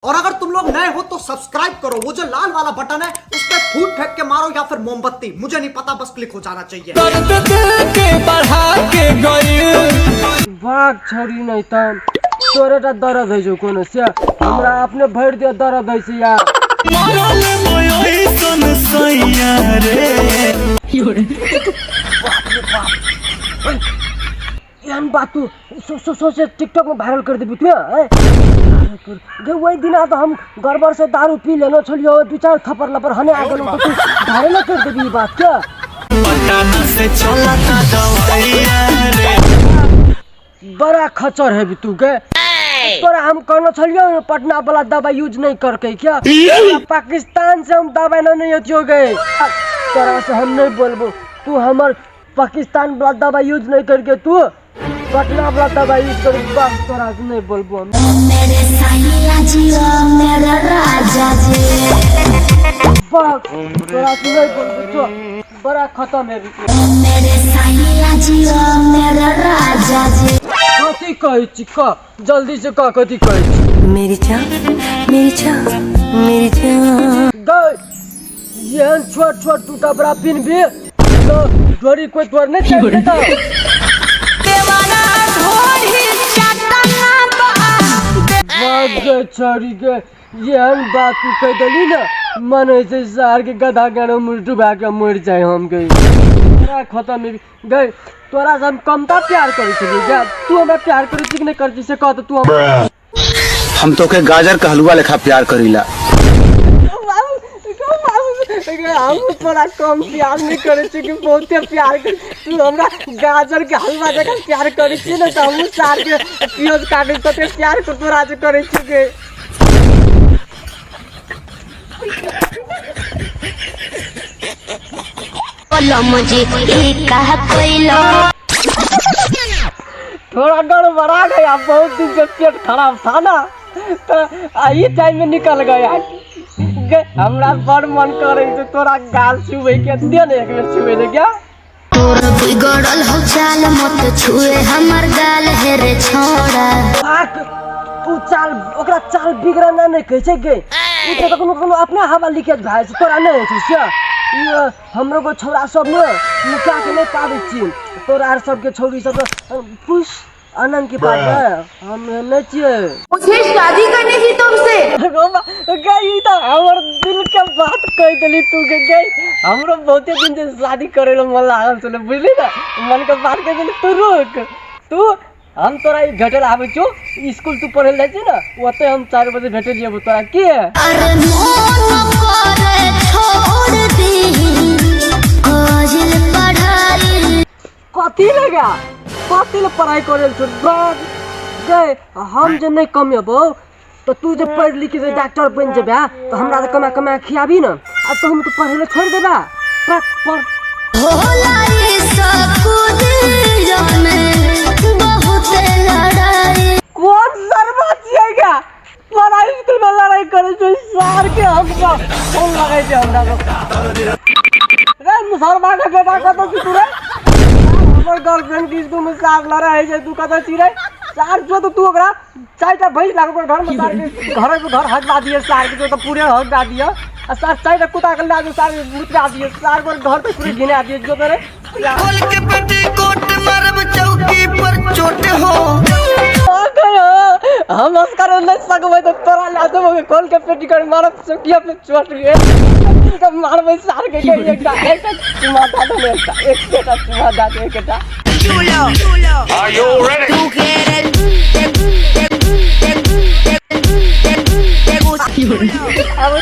और अगर तुम लोग नए हो तो सब्सक्राइब करो, वो जो लाल वाला बटन है उस पर फूट फेंक के मारो या फिर मोमबत्ती, मुझे नहीं पता, बस क्लिक हो जाना चाहिए। भाग छोड़ी नहीं तम तोरेटा दर्द है जो कोनो से हमरा अपने भर दिया दर्द है से यार मारल मोय सन सैया रे यान बात तू सोचे टिकटॉक में वायरल कर देबी तू गे वही दिन तो हम गड़बड़ से दारू पी लेनो छोड़ियो दो चार थप्पड़ लपर हने आ गेलो तो तू वायरल कर देबी बात क्या पटाना से चलता दवाइया रे बड़ा खचर है भी तू के तोरा हम कहना छोड़ियो पटना वाला दवाई यूज नहीं करके क्या पाकिस्तान से हम दवाई नहीं होतियो गए तोरा से हम नहीं बोलबो तू हमर पाकिस्तान वाला दवाई यूज नहीं करके तू पटना वाला दवाई यूज कर बात तोरा से नहीं बोलबो मेरे साईया जी ओ मेरा राजा जी बात तोरा से नहीं बोलबो तो बड़ा खत्म है मेरे साईया जी ओ मेरा राजा जी कथी कहै छी क जल्दी से क कथी कहै छी मेरी जान मेरी जान मेरी जान गई ये छोट छोट तू कपड़ा पिन भी तो जोड़ी कोई तोड़ नहीं चाहिए था देवाना ढोली चटना भाग गए छोड़ी के ये बात तू कह दली ना मन से सार के गधा गाड़ो मुर्टू भाग के मर जाए हम गई पूरा खत्म है गई तोरा से हम कमता प्यार करी छी जा तू हमरा प्यार करी छी नहीं करती से कह तो तू हम तो के गाजर का हलवा लेखा प्यार करीला हम तोरा कम प्यार नहीं करे छी कि बहुते प्यार कर तू हमरा गाजर के हलवा जका प्यार करी छी ना त हम सार के प्याज काटे तो प्यार को तोरा से करे छी के बोलो मुझे कहा कोइलो थोड़ा गड़बड़ा गया बहुत दिन से पेट खराब था ना तो आई टाइम में निकल गया हमरा बड़ मन करे तो तोरा गाल छुए के दे ने एक बेर छुए ले क्या तोर बिगड़ल हो चाल मत छुए हमर गाल हे रे छोड़ा आक तू चाल ओकरा चाल बिगड़ा ना नहीं कह छै गे ई तो कोनो अपने हवा लीकेज भाई छै तोरा नहीं छै से ये हमरो को छोरा सब ने मुका के नहीं पाबै छी तोरा आर सब के छोरी सब पुश आनंद की बात है हम नहीं चाहिए मुझे शादी करनी थी तुमसे गई तो हमर दिल के बात कह देली तू के गई हमरो बहुते दिन से शादी करे लो मन लागल छले बुझली ना मन के बात कह देली तू रुक तू हम तोरा ई घटल आबै छो स्कूल तू पढ़े ले छी ना ओते हम 4 बजे भेटे जेबो तोरा के अरे मन करे छोड़ दी काजल पढ़ाई कथी लगा कथी ले पढ़ाई करे छ गए हम जे नहीं कमेबो तो तू जे पढ़ लिख के डॉक्टर बन जेबा तो हमरा कमा कमा खियाबी ना अब तो हम तो पढ़े ले छोड़ देबा पढ़ होला ये सब में बहुत लड़ाई कौन शर्मा छिएगा पढ़ाई स्कूल में लड़ाई करे जो सार के हमका फोन लगाई दे हमरा को रे मुसलमान के बेटा कत छी तू रे हमर गर्लफ्रेंड की स्कूल में सार लड़ाई है तू कत छी रे सार जो तो तू ओकरा चाइटा भइस लाग पर घर में सार के घर हटवा दिए सार के तो पूरे हटा दिया और सार चाइटा कुत्ता के लाग सार मुतरा दिए सार पर घर पे पूरे घिना दिए जो तेरे खोल के पेटी कोट मारब चौकी पर चोट हो हम अस्कर नहीं सकबे तो तोरा लादो में खोल के पेटी कर मारब चौकिया पे चोट रे तो मारबे सार के एकटा चुमा दा दे एकटा चुमा दा दे एकटा Are you ready? अब